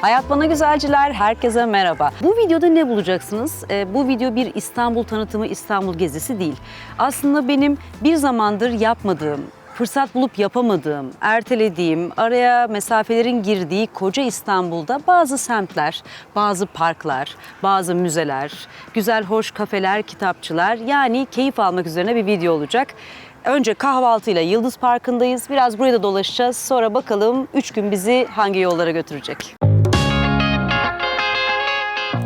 Hayat Bana Güzelciler, herkese merhaba. Bu videoda ne bulacaksınız? Bu video bir İstanbul tanıtımı, İstanbul gezisi değil. Aslında benim bir zamandır yapmadığım, fırsat bulup yapamadığım, ertelediğim, araya mesafelerin girdiği koca İstanbul'da bazı semtler, bazı parklar, bazı müzeler, güzel hoş kafeler, kitapçılar, yani keyif almak üzerine bir video olacak. Önce kahvaltıyla Yıldız Parkı'ndayız. Biraz buraya da dolaşacağız. Sonra bakalım 3 gün bizi hangi yollara götürecek.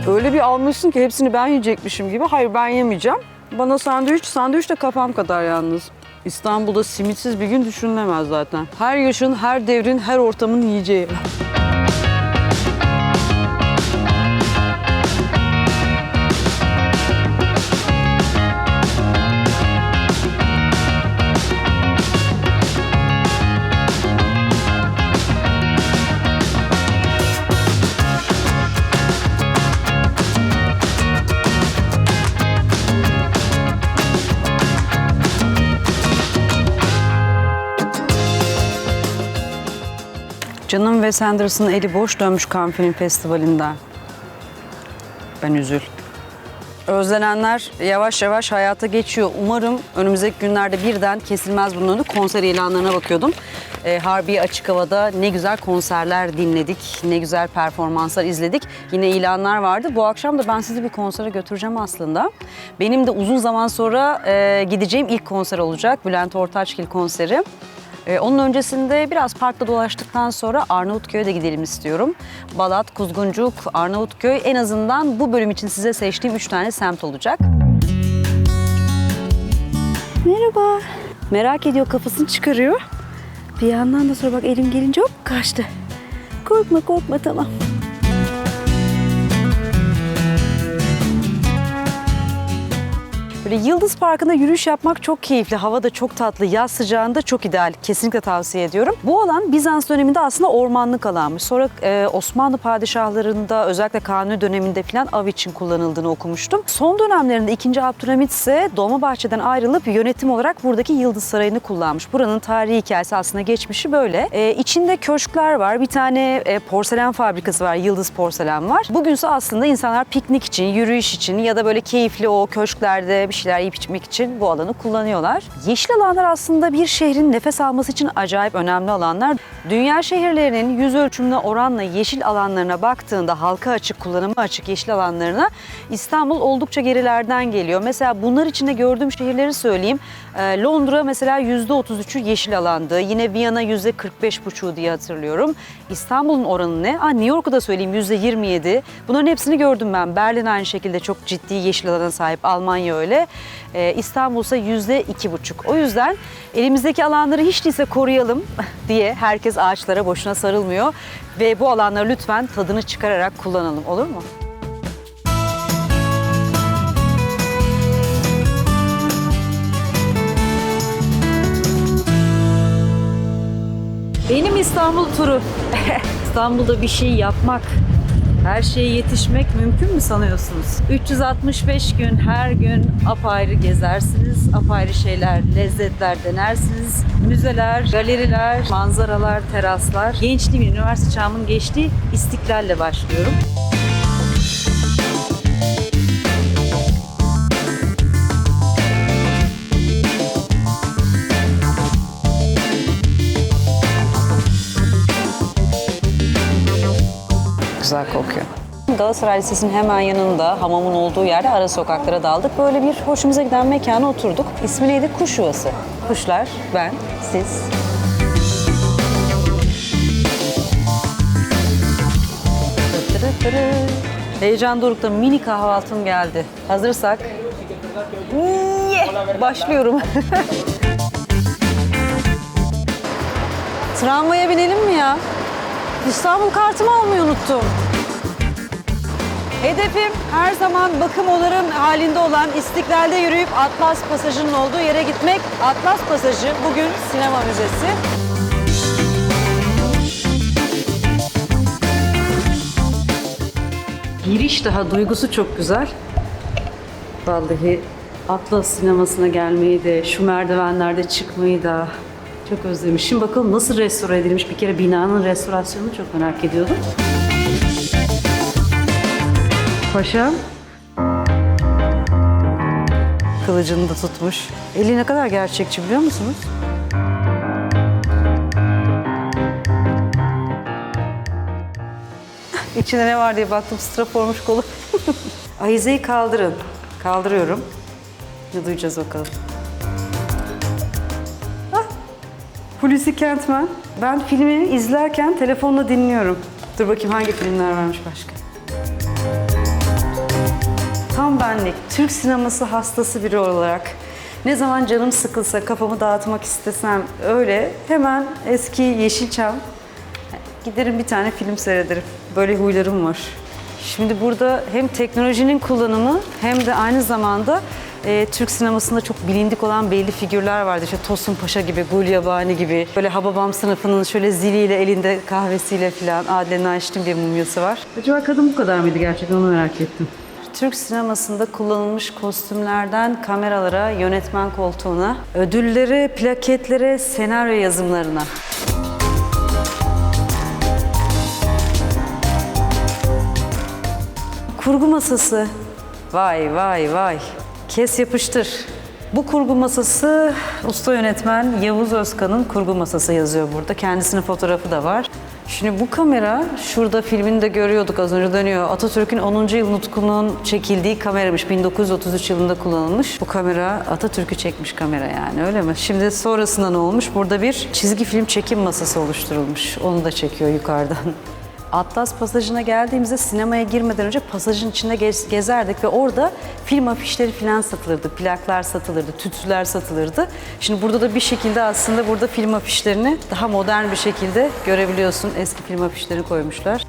Öyle bir almışsın ki hepsini ben yiyecekmişim gibi. Hayır, ben yemeyeceğim. Bana sandviç de kafam kadar yalnız. İstanbul'da simitsiz bir gün düşünülemez zaten. Her yaşın, her devrin, her ortamın yiyeceği. Canım Wes Anderson'ın eli boş dönmüş Cannes Film Festivali'nden. Ben üzül. Özlenenler yavaş yavaş hayata geçiyor. Umarım önümüzdeki günlerde birden kesilmez bunun önü. Konser ilanlarına bakıyordum. Harbiye Açık Hava'da ne güzel konserler dinledik, ne güzel performanslar izledik. Yine ilanlar vardı. Bu akşam da ben sizi bir konsere götüreceğim aslında. Benim de uzun zaman sonra gideceğim ilk konser olacak. Bülent Ortaçgil konseri. Onun öncesinde biraz parkta dolaştıktan sonra Arnavutköy'e de gidelim istiyorum. Balat, Kuzguncuk, Arnavutköy, en azından bu bölüm için size seçtiğim 3 tane semt olacak. Merhaba. Merak ediyor, kafasını çıkarıyor. Bir yandan da sonra bak elim gelince hop kaçtı. Korkma tamam. Böyle Yıldız Parkı'nda yürüyüş yapmak çok keyifli. Hava da çok tatlı. Yaz sıcağında çok ideal. Kesinlikle tavsiye ediyorum. Bu alan Bizans döneminde aslında ormanlık alanmış. Sonra Osmanlı padişahlarında, özellikle Kanuni döneminde falan av için kullanıldığını okumuştum. Son dönemlerinde 2. Abdülhamit ise Dolmabahçe'den ayrılıp yönetim olarak buradaki Yıldız Sarayı'nı kullanmış. Buranın tarihi hikayesi, aslında geçmişi böyle. İçinde köşkler var. Bir tane porselen fabrikası var. Yıldız Porselen var. Bugünse aslında insanlar piknik için, yürüyüş için ya da böyle keyifli o köşklerde bir şeyler yiyip içmek için bu alanı kullanıyorlar. Yeşil alanlar aslında bir şehrin nefes alması için acayip önemli alanlar. Dünya şehirlerinin yüz ölçümüne oranla yeşil alanlarına baktığında, halka açık, kullanıma açık yeşil alanlarına İstanbul oldukça gerilerden geliyor. Mesela bunlar içinde gördüğüm şehirleri söyleyeyim. Londra mesela %33'ü yeşil alandı. Yine Viyana %45,5 diye hatırlıyorum. İstanbul'un oranı ne? New York'u da söyleyeyim, %27. Bunların hepsini gördüm ben. Berlin aynı şekilde çok ciddi yeşil alana sahip. Almanya öyle. İstanbul ise %2,5. O yüzden elimizdeki alanları hiç değilse koruyalım diye herkes ağaçlara boşuna sarılmıyor. Ve bu alanları lütfen tadını çıkararak kullanalım, olur mu? Benim İstanbul turu. İstanbul'da bir şey yapmak, her şeye yetişmek mümkün mü sanıyorsunuz? 365 gün, her gün apayrı gezersiniz, apayrı şeyler, lezzetler denersiniz. Müzeler, galeriler, manzaralar, teraslar. Gençliğim, üniversite çağımın geçtiği İstiklal'le başlıyorum. Güzel kokuyor. Galatasaray Lisesi'nin hemen yanında, hamamın olduğu yerde ara sokaklara daldık. Böyle bir hoşumuza giden mekana oturduk. İsmi neydi? Kuş Yuvası. Kuşlar, ben, siz. Heyecan dorukta mini kahvaltım geldi. Hazırsak başlıyorum. Tramvaya binelim mi ya? İstanbul kartımı almayı unuttum. Hedefim her zaman bakım halinde olan İstiklal'de yürüyüp Atlas Pasajı'nın olduğu yere gitmek. Atlas Pasajı bugün sinema müzesi. Giriş daha duygusu çok güzel. Vallahi Atlas sinemasına gelmeyi de, şu merdivenlerde çıkmayı da çok özlemişim. Bakalım nasıl restore edilmiş, bir kere binanın restorasyonunu çok merak ediyordum. Paşam. Kılıcını da tutmuş. Eli ne kadar gerçekçi biliyor musunuz? İçinde ne var diye baktım, strap olmuş kolu. Ahize'yi kaldırın. Kaldırıyorum. Ne duyacağız bakalım. Hulusi Kentmen. Ben filmi izlerken telefonla dinliyorum. Dur bakayım hangi filmler varmış başka. Tam benlik, Türk sineması hastası biri olarak ne zaman canım sıkılsa, kafamı dağıtmak istesem öyle hemen eski Yeşilçam giderim bir tane film seyrederim. Böyle huylarım var. Şimdi burada hem teknolojinin kullanımı hem de aynı zamanda Türk sinemasında çok bilindik olan belli figürler vardı. İşte Tosun Paşa gibi, Gulyabani gibi. Böyle Hababam sınıfının şöyle ziliyle, elinde kahvesiyle falan Adile Naşit'in bir mumyası var. Acaba kadın bu kadar mıydı gerçekten, onu merak ettim. Türk sinemasında kullanılmış kostümlerden kameralara, yönetmen koltuğuna, ödüllere, plaketlere, senaryo yazımlarına. Kurgu masası. Vay vay vay. Kes yapıştır. Bu kurgu masası usta yönetmen Yavuz Özkan'ın kurgu masası yazıyor burada. Kendisinin fotoğrafı da var. Şimdi bu kamera, şurada filmini de görüyorduk az önce dönüyor. Atatürk'ün 10. yıl nutkunun çekildiği kameramış. 1933 yılında kullanılmış. Bu kamera Atatürk'ü çekmiş kamera yani, öyle mi? Şimdi sonrasında ne olmuş? Burada bir çizgi film çekim masası oluşturulmuş. Onu da çekiyor yukarıdan. Atlas Pasajı'na geldiğimizde sinemaya girmeden önce pasajın içinde gezerdik ve orada film afişleri falan satılırdı, plaklar satılırdı, tütsüler satılırdı. Şimdi burada da bir şekilde aslında burada film afişlerini daha modern bir şekilde görebiliyorsun. Eski film afişlerini koymuşlar.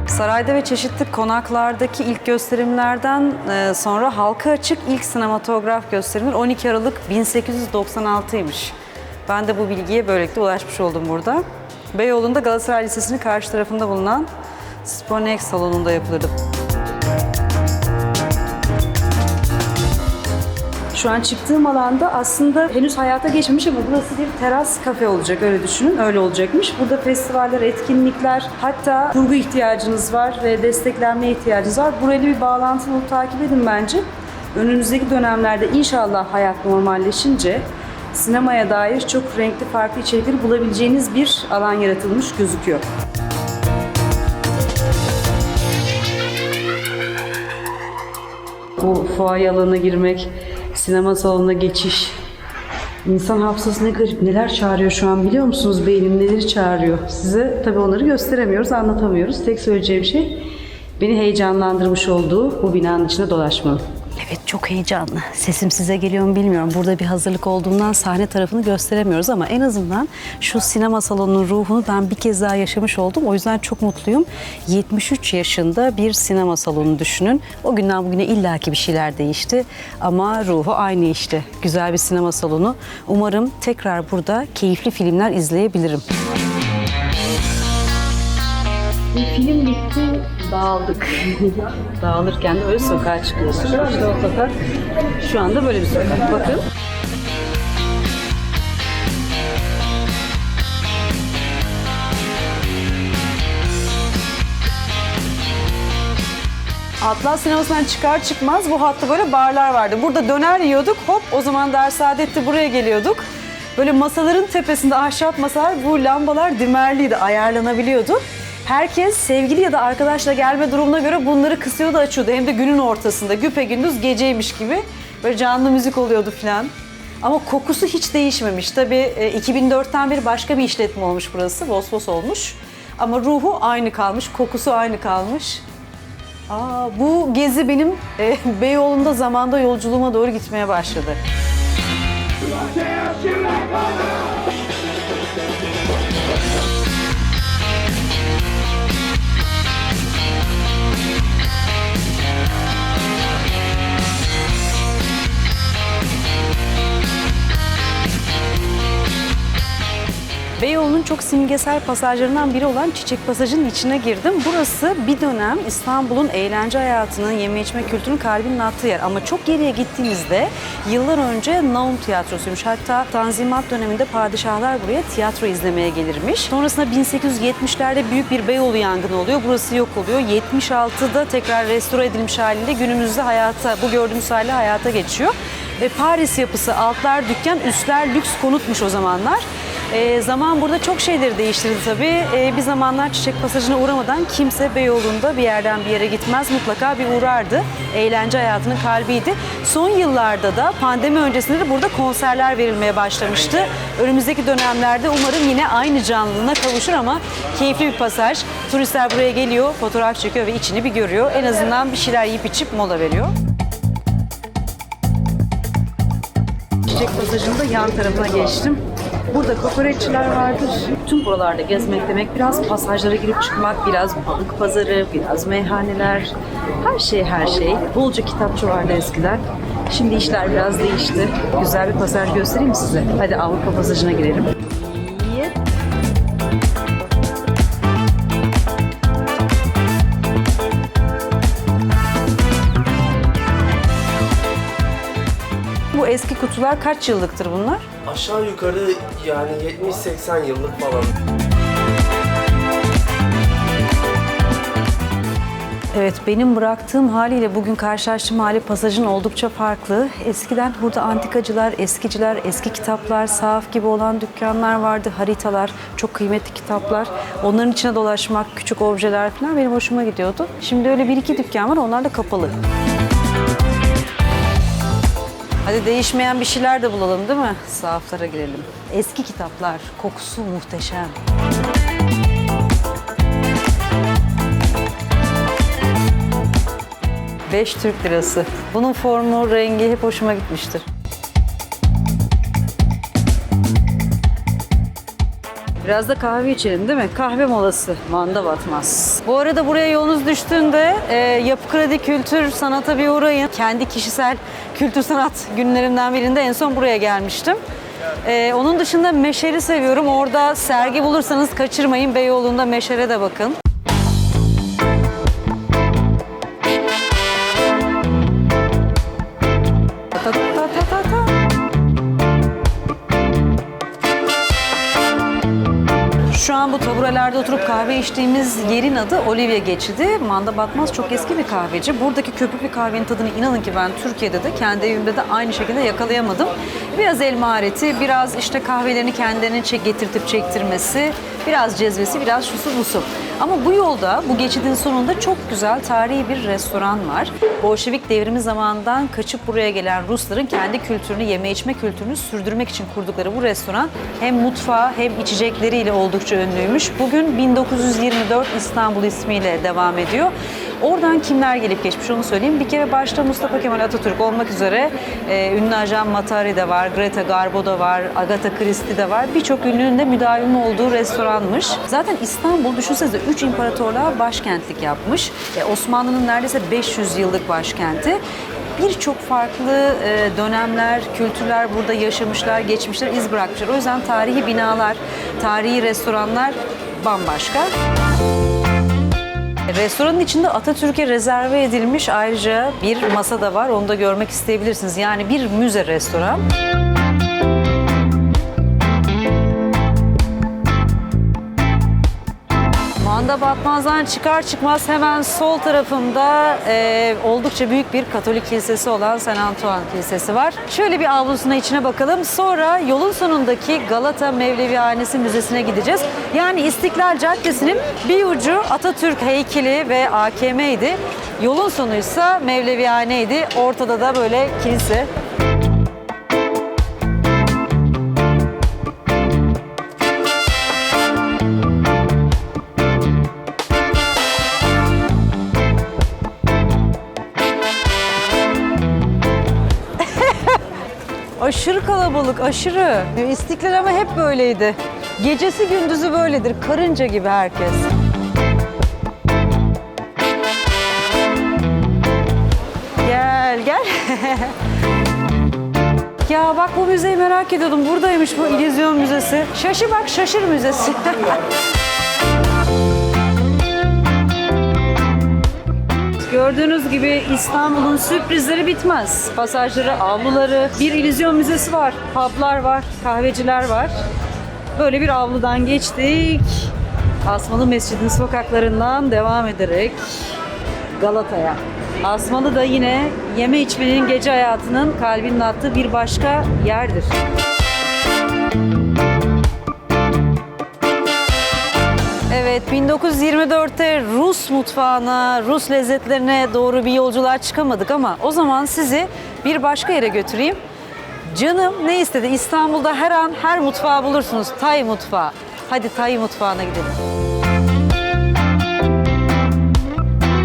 Sarayda ve çeşitli konaklardaki ilk gösterimlerden sonra halka açık ilk sinematograf gösterimler 12 Aralık 1896'ymış. Ben de bu bilgiye böylelikle ulaşmış oldum burada. Beyoğlu'nda Galatasaray Lisesi'nin karşı tarafında bulunan Sponex salonunda yapılırdı. Şu an çıktığım alanda aslında henüz hayata geçmemiş ama burası bir teras kafe olacak, öyle düşünün. Öyle olacakmış. Burada festivaller, etkinlikler, hatta kurgu ihtiyacınız var ve desteklenmeye ihtiyacınız var. Burayla bir bağlantılı takip edin bence. Önümüzdeki dönemlerde inşallah hayat normalleşince sinemaya dair çok renkli, farklı içerikleri bulabileceğiniz bir alan yaratılmış gözüküyor. Bu fuaye alanına girmek, sinema salonuna geçiş. İnsan hafızası ne garip, neler çağırıyor şu an biliyor musunuz? Beynim neleri çağırıyor. Size tabii onları gösteremiyoruz, anlatamıyoruz. Tek söyleyeceğim şey beni heyecanlandırmış olduğu bu binanın içinde dolaşmam. Evet, çok heyecanlı. Sesim size geliyor mu bilmiyorum. Burada bir hazırlık olduğundan sahne tarafını gösteremiyoruz ama en azından şu sinema salonunun ruhunu ben bir kez daha yaşamış oldum. O yüzden çok mutluyum. 73 yaşında bir sinema salonu düşünün. O günden bugüne illaki bir şeyler değişti ama ruhu aynı işte. Güzel bir sinema salonu. Umarım tekrar burada keyifli filmler izleyebilirim. Film bitti, dağıldık. Dağılırken de böyle sokağa çıkıyorsun. İşte o sokak, şu anda böyle bir sokak. Bakın. Atlas sinemasından çıkar çıkmaz bu hatta böyle barlar vardı. Burada döner yiyorduk, hop o zaman Dersaadet'te buraya geliyorduk. Böyle masaların tepesinde ahşap masalar, bu lambalar dimerliydi, ayarlanabiliyordu. Herkes sevgili ya da arkadaşla gelme durumuna göre bunları kısıyordu, açıyordu. Hem de günün ortasında, güpegündüz geceymiş gibi. Böyle canlı müzik oluyordu falan. Ama kokusu hiç değişmemiş. Tabii 2004'ten beri başka bir işletme olmuş burası. Vosvos olmuş. Ama ruhu aynı kalmış, kokusu aynı kalmış. Bu gezi benim Beyoğlu'nda zamanda yolculuğuma doğru gitmeye başladı. Beyoğlu'nun çok simgesel pasajlarından biri olan Çiçek Pasajı'nın içine girdim. Burası bir dönem İstanbul'un eğlence hayatının, yeme içme kültürünün kalbinin attığı yer. Ama çok geriye gittiğimizde yıllar önce Naum Tiyatrosu'ymuş. Hatta Tanzimat döneminde padişahlar buraya tiyatro izlemeye gelirmiş. Sonrasında 1870'lerde büyük bir Beyoğlu yangını oluyor. Burası yok oluyor. 76'da tekrar restore edilmiş haliyle günümüzde hayata, bu gördüğümüz haliyle hayata geçiyor. Ve Paris yapısı, altlar dükkan, üstler lüks konutmuş o zamanlar. Zaman burada çok şeyleri değiştirdi tabii. Bir zamanlar Çiçek Pasajı'na uğramadan kimse Beyoğlu'nda bir yerden bir yere gitmez. Mutlaka bir uğrardı. Eğlence hayatının kalbiydi. Son yıllarda da pandemi öncesinde de burada konserler verilmeye başlamıştı. Önümüzdeki dönemlerde umarım yine aynı canlılığına kavuşur ama keyifli bir pasaj. Turistler buraya geliyor, fotoğraf çekiyor ve içini bir görüyor. En azından bir şeyler yiyip içip mola veriyor. Çiçek Pasajı'nda yan tarafına geçtim. Burada kokoreççiler vardır. Tüm buralarda gezmek demek biraz pasajlara girip çıkmak, biraz balık pazarı, biraz meyhaneler. Her şey. Bolca kitapçı vardı eskiden. Şimdi işler biraz değişti. Güzel bir pasaj göstereyim mi size? Hadi Avrupa Pasajı'na girelim. Bu eski kutular kaç yıllıktır bunlar? Aşağı yukarı yani 70-80 yıllık falan. Evet, benim bıraktığım haliyle bugün karşılaştığım hali pasajın oldukça farklı. Eskiden burada antikacılar, eskiciler, eski kitaplar, sahaf gibi olan dükkanlar vardı, haritalar, çok kıymetli kitaplar. Onların içine dolaşmak, küçük objeler falan benim hoşuma gidiyordu. Şimdi öyle bir iki dükkan var, onlar da kapalı. Hadi değişmeyen bir şeyler de bulalım değil mi? Sahaflara girelim. Eski kitaplar, kokusu muhteşem. Beş Türk lirası. Bunun formu, rengi hep hoşuma gitmiştir. Biraz da kahve içelim değil mi? Kahve molası. Manda batmaz. Bu arada buraya yolunuz düştüğünde Yapı Kredi Kültür Sanat'a bir uğrayın. Kendi kişisel kültür sanat günlerimden birinde en son buraya gelmiştim. Onun dışında Meşer'i seviyorum. Orada sergi bulursanız kaçırmayın. Beyoğlu'nda Meşer'e de bakın. Şu an bu taburelerde oturup kahve içtiğimiz yerin adı Olivia Geçidi. Manda Batmaz çok eski bir kahveci. Buradaki köpüklü kahvenin tadını inanın ki ben Türkiye'de de kendi evimde de aynı şekilde yakalayamadım. Biraz el mahareti, biraz işte kahvelerini kendilerine getirtip çektirmesi, biraz cezvesi, biraz şusu busu. Ama bu yolda, bu geçidin sonunda çok güzel tarihi bir restoran var. Bolşevik devrimi zamanından kaçıp buraya gelen Rusların kendi kültürünü, yeme içme kültürünü sürdürmek için kurdukları bu restoran hem mutfağı hem içecekleriyle oldukça ünlüymüş. Bugün 1924 İstanbul ismiyle devam ediyor. Oradan kimler gelip geçmiş onu söyleyeyim. Bir kere başta Mustafa Kemal Atatürk olmak üzere ünlü ajan Matari de var, Greta Garbo da var, Agatha Christie de var. Birçok ünlünün de müdavimi olduğu restoranmış. Zaten İstanbul düşünsenize 3 imparatorluğa başkentlik yapmış. Osmanlı'nın neredeyse 500 yıllık başkenti. Birçok farklı dönemler, kültürler burada yaşamışlar, geçmişler, iz bırakmışlar. O yüzden tarihi binalar, tarihi restoranlar bambaşka. Restoranın içinde Atatürk'e rezerve edilmiş ayrıca bir masa da var. Onu da görmek isteyebilirsiniz. Yani bir müze restoran. Manda Batmaz'dan çıkar çıkmaz hemen sol tarafımda oldukça büyük bir Katolik kilisesi olan Saint Antoine Kilisesi var. Şöyle bir avlusuna içine bakalım. Sonra yolun sonundaki Galata Mevlevihanesi Müzesi'ne gideceğiz. Yani İstiklal Caddesi'nin bir ucu Atatürk heykeli ve AKM'ydi. Yolun sonuysa Mevlevihaneydi. Ortada da böyle kilise. Aşırı kalabalık, aşırı. İstiklal ama hep böyleydi. Gecesi gündüzü böyledir. Karınca gibi herkes. Gel, gel. Ya bak bu müzeyi merak ediyordum. Buradaymış bu İllüzyon Müzesi. Şaşı bak şaşır müzesi. Gördüğünüz gibi İstanbul'un sürprizleri bitmez. Pasajları, avluları, bir illüzyon müzesi var, publar var, kahveciler var. Böyle bir avludan geçtik. Asmalı Mescid'in sokaklarından devam ederek Galata'ya. Asmalı da yine yeme içmenin, gece hayatının kalbinin attığı bir başka yerdir. Evet, 1924'te Rus mutfağına, Rus lezzetlerine doğru bir yolculuğa çıkamadık ama o zaman sizi bir başka yere götüreyim. Canım ne istedi? İstanbul'da her an her mutfağı bulursunuz. Tay mutfağı. Hadi Tay mutfağına gidelim.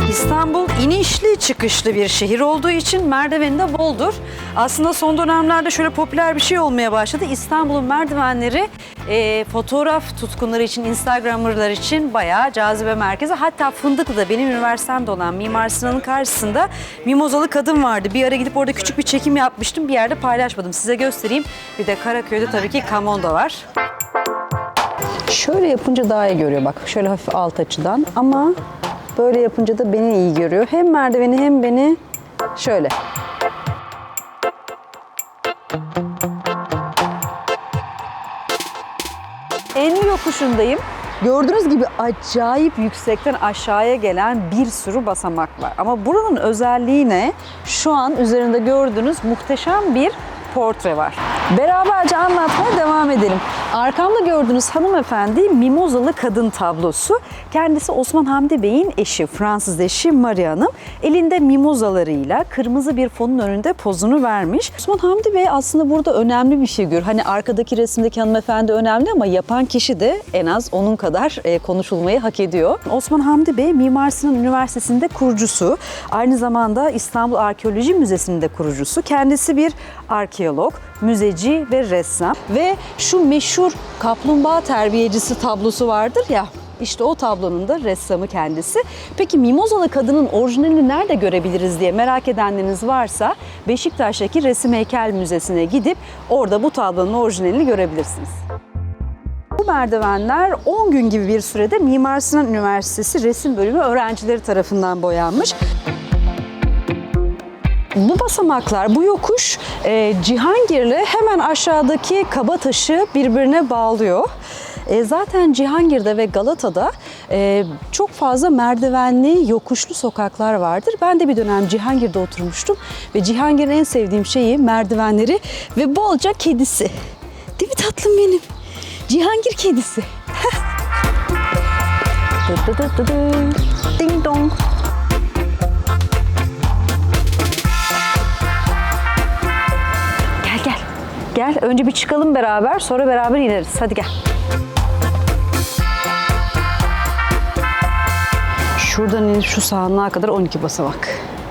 İstanbul inişli çıkışlı bir şehir olduğu için merdiveni de boldur. Aslında son dönemlerde şöyle popüler bir şey olmaya başladı. İstanbul'un merdivenleri fotoğraf tutkunları için, Instagrammer'lar için bayağı cazibe merkezi. Hatta Fındıklı'da benim üniversitemde olan Mimar Sinan'ın karşısında Mimozalı Kadın vardı. Bir ara gidip orada küçük bir çekim yapmıştım. Bir yerde paylaşmadım. Size göstereyim. Bir de Karaköy'de tabii ki Kamondo var. Şöyle yapınca daha iyi görüyor bak. Şöyle hafif alt açıdan ama böyle yapınca da beni iyi görüyor. Hem merdiveni hem beni şöyle. En yokuşundayım. Gördüğünüz gibi acayip yüksekten aşağıya gelen bir sürü basamak var. Ama buranın özelliği ne? Şu an üzerinde gördüğünüz muhteşem bir portre var. Beraberce anlatmaya devam edelim. Arkamda gördüğünüz hanımefendi Mimozalı Kadın tablosu. Kendisi Osman Hamdi Bey'in eşi, Fransız eşi Maria Hanım. Elinde mimozalarıyla kırmızı bir fonun önünde pozunu vermiş. Osman Hamdi Bey aslında burada önemli bir figür. Hani arkadaki resimdeki hanımefendi önemli ama yapan kişi de en az onun kadar konuşulmayı hak ediyor. Osman Hamdi Bey Mimar Sinan Üniversitesi'nde kurucusu. Aynı zamanda İstanbul Arkeoloji Müzesi'nin de kurucusu. Kendisi bir arkeolog, müzeci ve ressam. Ve şu meşhur kaplumbağa terbiyecisi tablosu vardır ya, işte o tablonun da ressamı kendisi. Peki Mimozalı Kadın'ın orijinalini nerede görebiliriz diye merak edenleriniz varsa Beşiktaş'taki Resim Heykel Müzesi'ne gidip orada bu tablonun orijinalini görebilirsiniz. Bu merdivenler 10 gün gibi bir sürede Mimar Sinan Üniversitesi Resim Bölümü öğrencileri tarafından boyanmış. Bu basamaklar, bu yokuş Cihangir'le hemen aşağıdaki Kabataş'ı birbirine bağlıyor. Zaten Cihangir'de ve Galata'da çok fazla merdivenli, yokuşlu sokaklar vardır. Ben de bir dönem Cihangir'de oturmuştum ve Cihangir'in en sevdiğim şeyi merdivenleri ve bolca kedisi. Değil mi tatlım benim? Cihangir kedisi. Ding dong. Gel, önce bir çıkalım beraber, sonra beraber ineriz. Hadi gel. Şuradan inip şu sahanlığa kadar 12 basamak.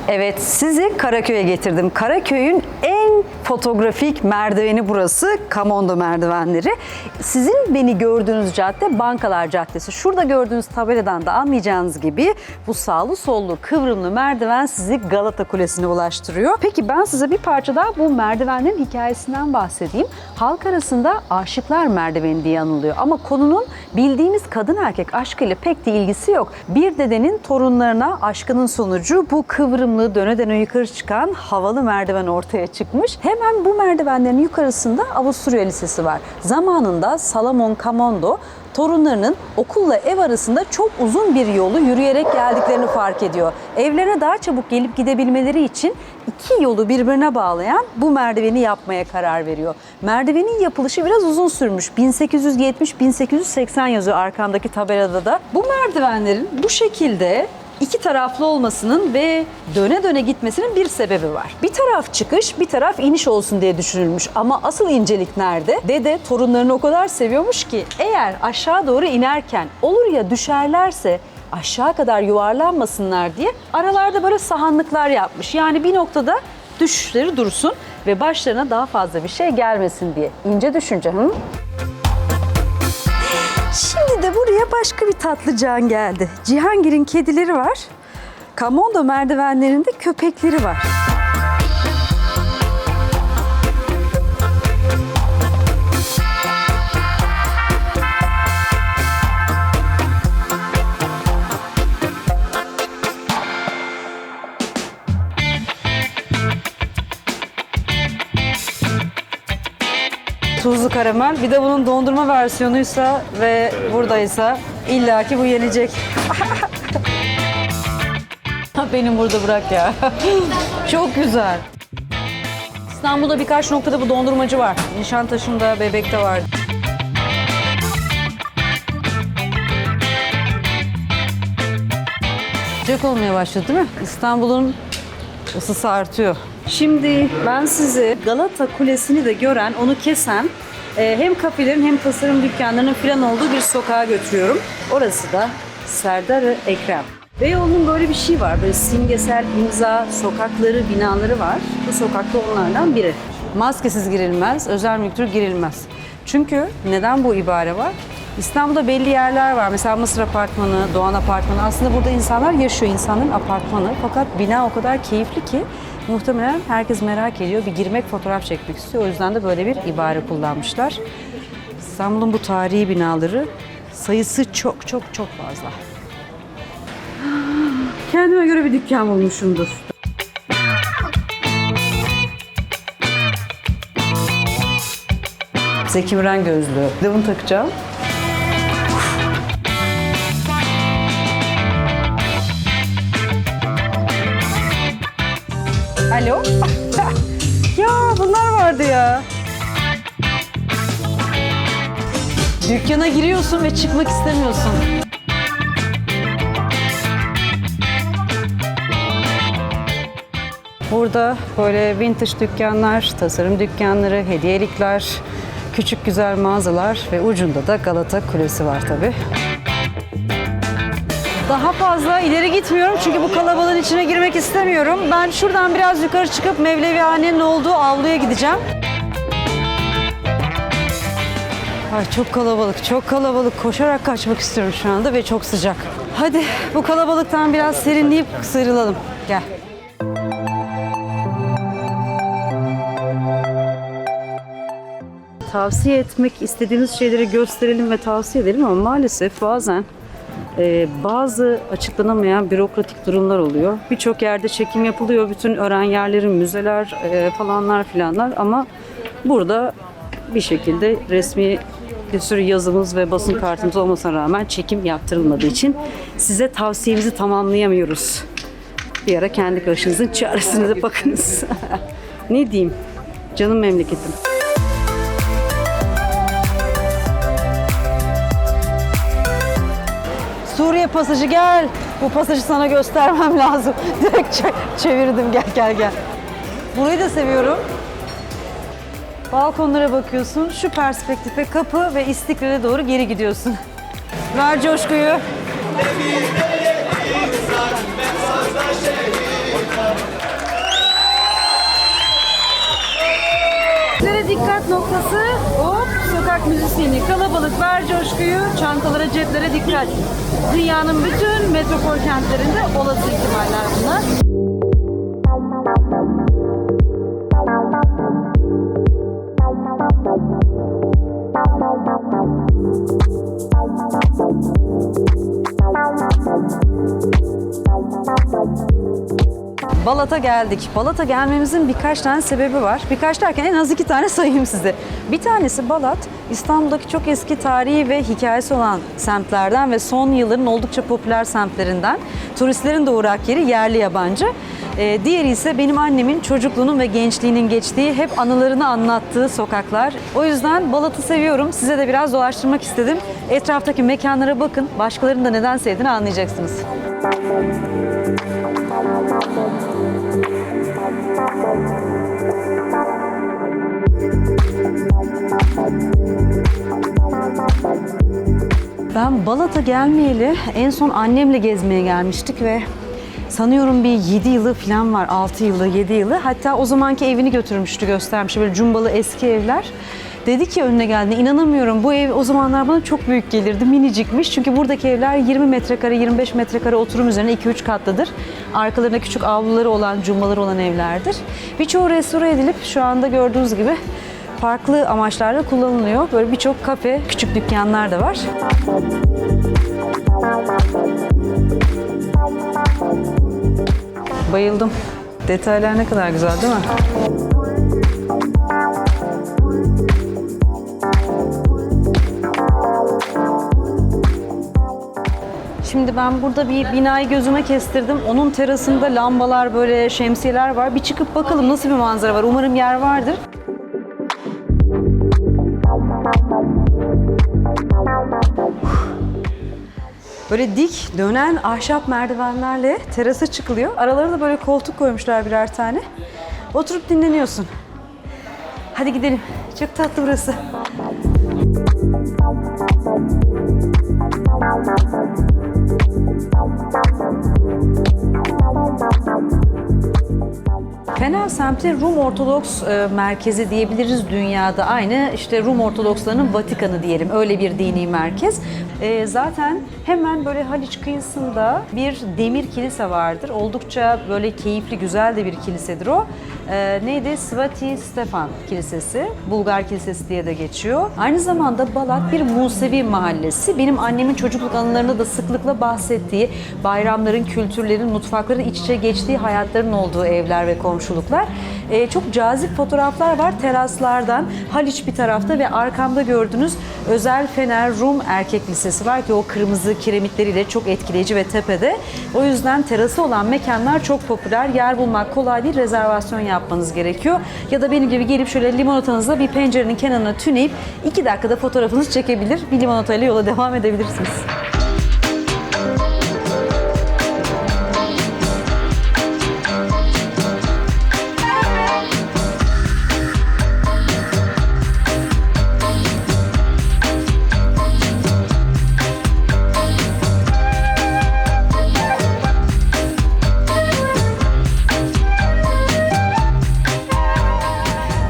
Evet, sizi Karaköy'e getirdim. Karaköy'ün en fotoğrafik merdiveni burası, Kamondo merdivenleri. Sizin beni gördüğünüz cadde Bankalar Caddesi. Şurada gördüğünüz tabeladan da anlayacağınız gibi bu sağlı sollu kıvrımlı merdiven sizi Galata Kulesi'ne ulaştırıyor. Peki ben size bir parça daha bu merdivenlerin hikayesinden bahsedeyim. Halk arasında aşıklar merdiveni diye anılıyor ama konunun bildiğimiz kadın erkek aşkıyla pek de ilgisi yok. Bir dedenin torunlarına aşkının sonucu bu kıvrımlı döne döne yukarı çıkan havalı merdiven ortaya çıkmış. Hemen bu merdivenlerin yukarısında Avusturya Lisesi var. Zamanında Salomon Kamondo torunlarının okulla ev arasında çok uzun bir yolu yürüyerek geldiklerini fark ediyor. Evlerine daha çabuk gelip gidebilmeleri için iki yolu birbirine bağlayan bu merdiveni yapmaya karar veriyor. Merdivenin yapılışı biraz uzun sürmüş. 1870-1880 yazıyor arkamdaki tabelada da. Bu merdivenlerin bu şekilde İki taraflı olmasının ve döne döne gitmesinin bir sebebi var. Bir taraf çıkış, bir taraf iniş olsun diye düşünülmüş. Ama asıl incelik nerede? Dede torunlarını o kadar seviyormuş ki eğer aşağı doğru inerken olur ya düşerlerse aşağı kadar yuvarlanmasınlar diye aralarda böyle sahanlıklar yapmış. Yani bir noktada düşüşleri dursun ve başlarına daha fazla bir şey gelmesin diye. İnce düşünce. Şimdi de buraya başka bir tatlı can geldi. Cihangir'in kedileri var. Kamondo merdivenlerinde köpekleri var. karamel. Bir de bunun dondurma versiyonuysa ve buradaysa illaki bu yenecek. Benim burada bırak ya. Çok güzel. İstanbul'da birkaç noktada bu dondurmacı var. Nişantaşı'nda, Bebek'te var. Sıcak olmaya başladı değil mi? İstanbul'un ısısı artıyor. Şimdi ben sizi Galata Kulesi'ni de gören, onu kesen hem kafelerin hem tasarım dükkanlarının falan olduğu bir sokağa götürüyorum. Orası da Serdar-ı Ekrem. Beyoğlu'nun böyle bir şey var. Böyle simgesel imza, sokakları, binaları var. Bu sokakta onlardan biri. Maskesiz girilmez, özel mülktür girilmez. Çünkü neden bu ibare var? İstanbul'da belli yerler var. Mesela Mısır Apartmanı, Doğan Apartmanı. Aslında burada insanlar yaşıyor, insanların apartmanı. Fakat bina o kadar keyifli ki muhtemelen herkes merak ediyor. Bir girmek, fotoğraf çekmek istiyor. O yüzden de böyle bir ibare kullanmışlar. İstanbul'un bu tarihi binaları sayısı çok çok çok fazla. Kendime göre bir dükkan bulmuşumdur. Zeki Müren gözlüğü. Bir de bunu takacağım. Alo? Ya bunlar vardı ya. Dükkana giriyorsun ve çıkmak istemiyorsun. Burada böyle vintage dükkanlar, tasarım dükkanları, hediyelikler, küçük güzel mağazalar ve ucunda da Galata Kulesi var tabii. Daha fazla ileri gitmiyorum çünkü bu kalabalığın içine girmek istemiyorum. Ben şuradan biraz yukarı çıkıp Mevlevihane'nin olduğu avluya gideceğim. Ay çok kalabalık, çok kalabalık. Koşarak kaçmak istiyorum şu anda ve çok sıcak. Hadi bu kalabalıktan biraz serinleyip sıyrılalım. Gel. Tavsiye etmek istediğimiz şeyleri gösterelim ve tavsiye edelim ama maalesef bazen bazı açıklanamayan bürokratik durumlar oluyor. Birçok yerde çekim yapılıyor. Bütün öğren yerlerin müzeler falanlar filanlar ama burada bir şekilde resmi bir sürü yazımız ve basın kartımız olmasına rağmen çekim yaptırılmadığı için size tavsiyemizi tamamlayamıyoruz. Bir ara kendi başınızın çaresine de bakınız. Ne diyeyim? Canım memleketim. Suriye pasajı gel. Bu pasajı sana göstermem lazım. Direkt çevirdim. Gel. Burayı da seviyorum. Balkonlara bakıyorsun. Şu perspektife kapı ve İstiklal'e doğru geri gidiyorsun. Ver coşkuyu. Dikkat noktası. Hop, sokak müzisyeni. Kalabalık, ver coşkuyu. Çantalara, ceplere dikkat. Dünyanın bütün metropol kentlerinde olası ihtimaller bunlar. Balat'a geldik. Balat'a gelmemizin birkaç tane sebebi var. Birkaç derken en az 2 tane sayayım size. Bir tanesi Balat, İstanbul'daki çok eski tarihi ve hikayesi olan semtlerden ve son yılların oldukça popüler semtlerinden. Turistlerin de uğrak yeri, yerli yabancı. Diğeri ise benim annemin çocukluğunun ve gençliğinin geçtiği, hep anılarını anlattığı sokaklar. O yüzden Balat'ı seviyorum. Size de biraz dolaştırmak istedim. Etraftaki mekanlara bakın. Başkalarının da neden sevdiğini anlayacaksınız. Ben Balat'a gelmeyeli en son annemle gezmeye gelmiştik ve sanıyorum bir 7 yılı falan var, 6 yılı, 7 yılı. Hatta o zamanki evini götürmüştü, göstermişti. Böyle cumbalı eski evler. Dedi ki önüne geldiğinde, inanamıyorum bu ev o zamanlar bana çok büyük gelirdi, minicikmiş. Çünkü buradaki evler 20 metrekare, 25 metrekare oturum üzerine 2-3 katlıdır. Arkalarında küçük avluları olan, cumbaları olan evlerdir. Birçoğu restore edilip şu anda gördüğünüz gibi farklı amaçlarla kullanılıyor. Böyle birçok kafe, küçük dükkanlar da var. Bayıldım. Detaylar ne kadar güzel değil mi? Şimdi ben burada bir binayı gözüme kestirdim. Onun terasında lambalar, böyle şemsiyeler var. Bir çıkıp bakalım nasıl bir manzara var. Umarım yer vardır. Böyle dik dönen ahşap merdivenlerle terasa çıkılıyor. Aralarına da böyle koltuk koymuşlar birer tane. Oturup dinleniyorsun. Hadi gidelim. Çok tatlı burası. Fener semti Rum Ortodoks merkezi diyebiliriz dünyada. Aynı işte Rum Ortodokslarının Vatikanı diyelim. Öyle bir dini merkez. Zaten hemen böyle Haliç kıyısında bir demir kilise vardır. Oldukça böyle keyifli, güzel de bir kilisedir o. Neydi? Svati Stefan Kilisesi. Bulgar Kilisesi diye de geçiyor. Aynı zamanda Balat bir Musevi mahallesi. Benim annemin çocukluk anılarında da sıklıkla bahsettiği, bayramların, kültürlerin, mutfakların iç içe geçtiği hayatların olduğu evler ve komşuluklar. Çok cazip fotoğraflar var teraslardan. Haliç bir tarafta ve arkamda gördüğünüz Özel Fener Rum Erkek Lisesi var ki o kırmızı kiremitleriyle çok etkileyici ve tepede. O yüzden terası olan mekanlar çok popüler. Yer bulmak kolay değil, rezervasyon yapmanız gerekiyor. Ya da benim gibi gelip şöyle limonatanızla bir pencerenin kenarına tüneyip 2 dakikada fotoğrafınızı çekebilir. Bir limonatayla yola devam edebilirsiniz.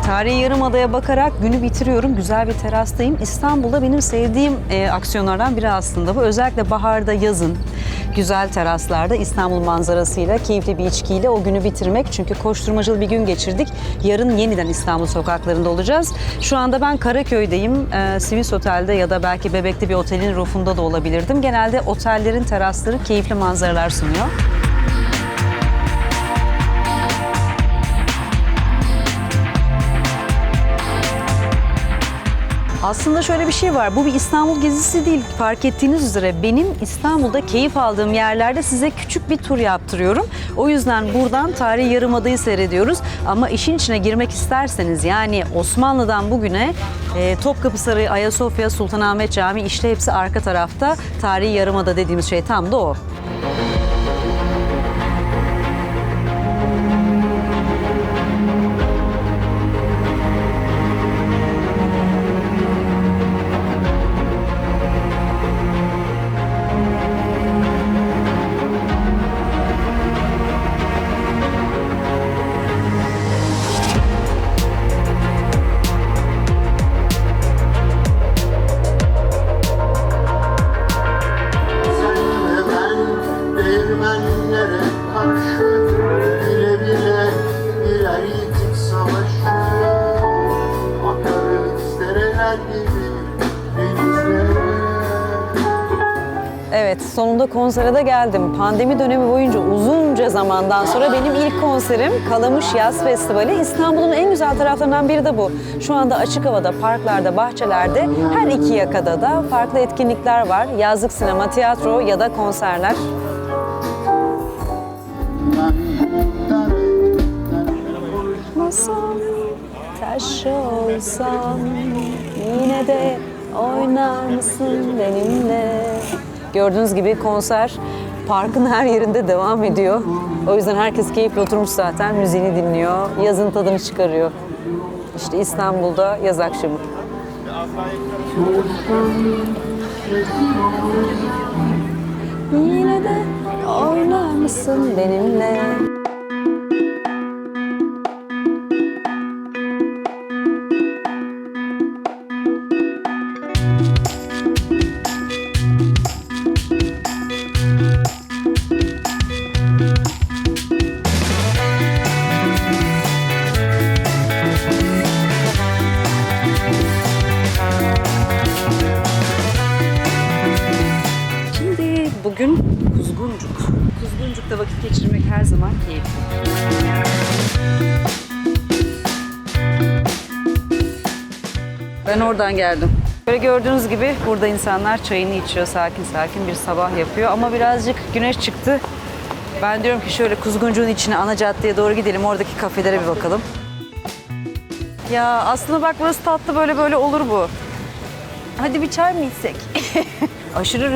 Tarihi Yarımada'ya bakarak günü bitiriyorum. Güzel bir terastayım. İstanbul'da benim sevdiğim aksiyonlardan biri aslında bu. Özellikle baharda, yazın güzel teraslarda İstanbul manzarasıyla, keyifli bir içkiyle o günü bitirmek. Çünkü koşturmacalı bir gün geçirdik. Yarın yeniden İstanbul sokaklarında olacağız. Şu anda ben Karaköy'deyim. Sivis Otel'de ya da belki Bebek'te bir otelin roofunda da olabilirdim. Genelde otellerin terasları keyifli manzaralar sunuyor. Aslında şöyle bir şey var. Bu bir İstanbul gezisi değil. Fark ettiğiniz üzere benim İstanbul'da keyif aldığım yerlerde size küçük bir tur yaptırıyorum. O yüzden buradan Tarihi Yarımada'yı seyrediyoruz. Ama işin içine girmek isterseniz yani Osmanlı'dan bugüne Topkapı Sarayı, Ayasofya, Sultanahmet Camii işte hepsi arka tarafta. Tarihi Yarımada dediğimiz şey tam da o. Evet, sonunda konsere de geldim. Pandemi dönemi boyunca uzunca zamandan sonra benim ilk konserim Kalamış Yaz Festivali. İstanbul'un en güzel taraflarından biri de bu. Şu anda açık havada, parklarda, bahçelerde, her iki yakada da farklı etkinlikler var. Yazlık sinema, tiyatro ya da konserler. Masam, taş olsam yine de oynar mısın benimle? Gördüğünüz gibi konser parkın her yerinde devam ediyor. O yüzden herkes keyifle oturmuş zaten, müziğini dinliyor, yazın tadını çıkarıyor. İşte İstanbul'da yaz akşamı. Yine de oynar mısın benimle? Bugün Kuzguncuk. Kuzguncuk'ta vakit geçirmek her zaman keyifli. Ben oradan geldim. Böyle gördüğünüz gibi burada insanlar çayını içiyor, sakin sakin bir sabah yapıyor. Ama birazcık güneş çıktı. Ben diyorum ki şöyle Kuzguncuğun içine, ana caddeye doğru gidelim, oradaki kafelere bir bakalım. Ya aslında bak burası tatlı, böyle olur bu. Hadi bir çay mı içsek? Aşırı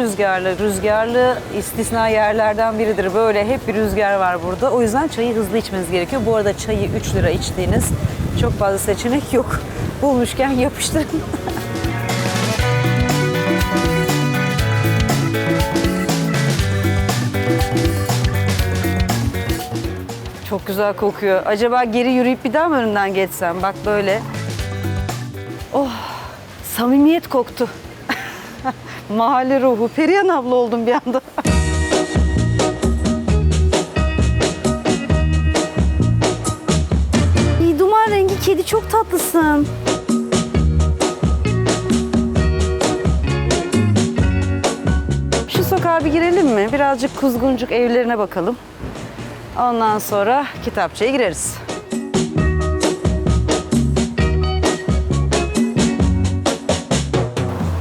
rüzgarlı istisna yerlerden biridir. Böyle hep bir rüzgar var burada. O yüzden çayı hızlı içmeniz gerekiyor. Bu arada çayı 3 lira içtiğiniz çok fazla seçenek yok. Bulmuşken yapıştırın. Çok güzel kokuyor. Acaba geri yürüyüp bir daha mı önünden geçsem? Bak böyle. Oh, samimiyet koktu. Mahalle ruhu. Perihan abla oldum bir anda. İyi, duman rengi kedi, çok tatlısın. Şu sokağa bir girelim mi? Birazcık Kuzguncuk evlerine bakalım. Ondan sonra kitapçıya gireriz.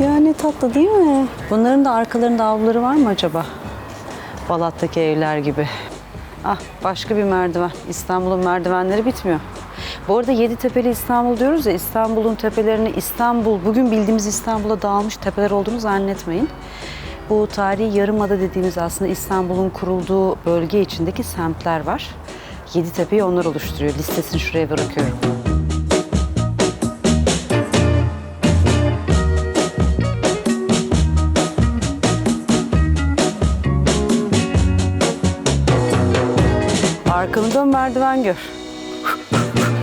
Ya ne tatlı değil mi? Bunların da arkalarında avluları var mı acaba? Balat'taki evler gibi. Ah, başka bir merdiven. İstanbul'un merdivenleri bitmiyor. Bu arada Yeditepe'li İstanbul diyoruz ya, İstanbul'un tepelerini bugün bildiğimiz İstanbul'a dağılmış tepeler olduğunu zannetmeyin. Bu tarihi Yarımada dediğimiz aslında İstanbul'un kurulduğu bölge içindeki semtler var. Yeditepe'yi onlar oluşturuyor. Listesini şuraya bırakıyorum. Arkanı dön, merdiven gör.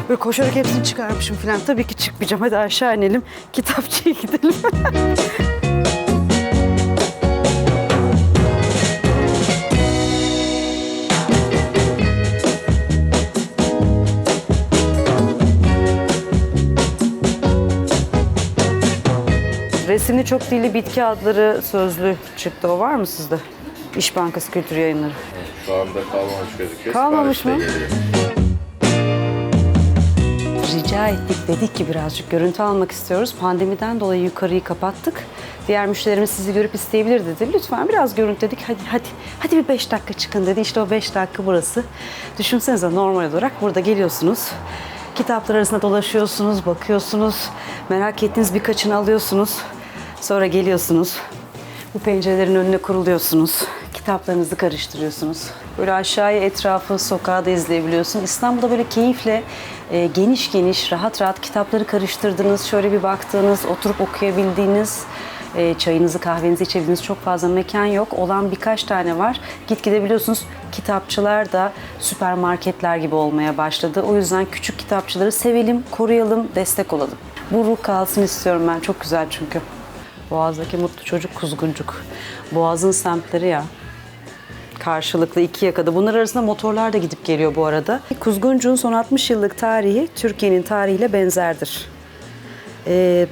Böyle koşarak hepsini çıkarmışım falan. Tabii ki çıkmayacağım. Hadi aşağı inelim. Kitapçıya gidelim. Resimli çok dilli bitki adları sözlü çıktı. O var mı sizde? İş Bankası Kültür Yayınları. Şu anda kalmamış gözüküyor. Kalmamış mı? Sipariş de geliyor. Rica ettik, dedik ki birazcık görüntü almak istiyoruz. Pandemiden dolayı yukarıyı kapattık. Diğer müşterimiz sizi görüp isteyebilir dedi. Lütfen biraz görüntü dedik. Hadi bir 5 dakika çıkın dedi. İşte o 5 dakika burası. Düşünsenize, normal olarak burada geliyorsunuz. Kitaplar arasında dolaşıyorsunuz, bakıyorsunuz. Merak ettiğiniz birkaçını alıyorsunuz. Sonra geliyorsunuz. Bu pencerelerin önüne kuruluyorsunuz. Kitaplarınızı karıştırıyorsunuz. Böyle aşağıya, etrafı, sokağı da izleyebiliyorsun. İstanbul'da böyle keyifle geniş geniş, rahat rahat kitapları karıştırdığınız, şöyle bir baktığınız, oturup okuyabildiğiniz, çayınızı, kahvenizi içebildiğiniz çok fazla mekan yok. Olan birkaç tane var. Gitgide biliyorsunuz kitapçılar da süpermarketler gibi olmaya başladı. O yüzden küçük kitapçıları sevelim, koruyalım, destek olalım. Bu ruh kalsın istiyorum ben. Çok güzel çünkü. Boğaz'daki mutlu çocuk Kuzguncuk. Boğaz'ın semtleri ya. Karşılıklı iki yakada. Bunlar arasında motorlar da gidip geliyor bu arada. Kuzguncuk'un son 60 yıllık tarihi Türkiye'nin tarihiyle benzerdir.